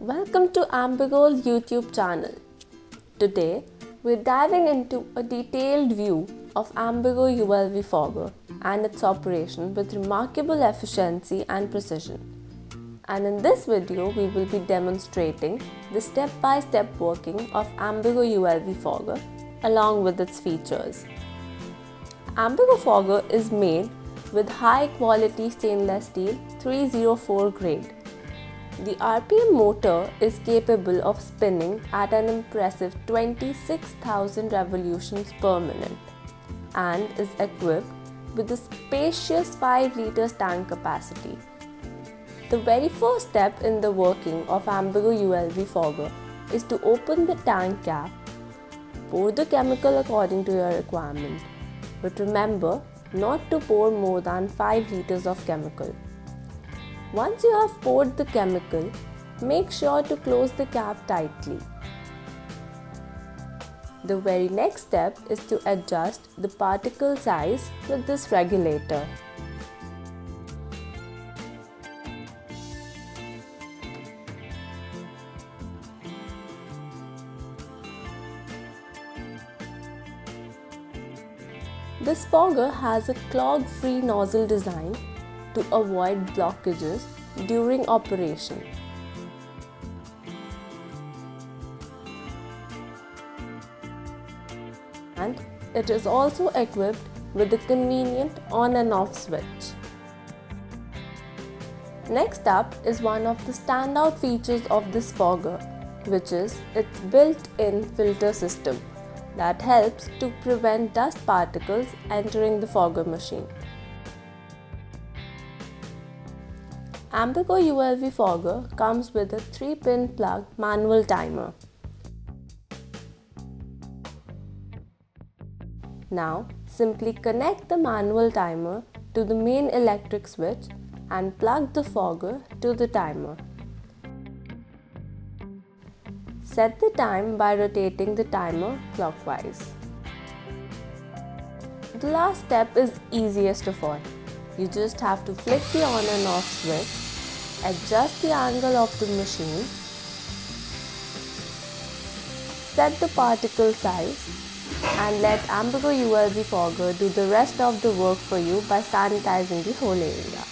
Welcome to Ambygo's YouTube channel. Today, we're diving into a detailed view of Ambygo ULV Fogger and its operation with remarkable efficiency and precision. And in this video, we will be demonstrating the step-by-step working of Ambygo ULV Fogger along with its features. Ambygo Fogger is made with high-quality stainless steel 304 grade. The RPM motor is capable of spinning at an impressive 26,000 revolutions per minute and is equipped with a spacious 5 liters tank capacity. The very first step in the working of Ambygo ULV Fogger is to open the tank cap, pour the chemical according to your requirement, but remember not to pour more than 5 liters of chemical. Once you have poured the chemical, make sure to close the cap tightly. The very next step is to adjust the particle size with this regulator. This fogger has a clog-free nozzle design to avoid blockages during operation. And it is also equipped with a convenient on and off switch. Next up is one of the standout features of this fogger, which is its built-in filter system that helps to prevent dust particles entering the fogger machine. Ambygo ULV Fogger comes with a 3-pin plug manual timer. Now, simply connect the manual timer to the main electric switch and plug the fogger to the timer. Set the time by rotating the timer clockwise. The last step is easiest of all. You just have to flick the on and off switch, adjust the angle of the machine, set the particle size, and let Ambygo ULV Fogger do the rest of the work for you by sanitizing the whole area.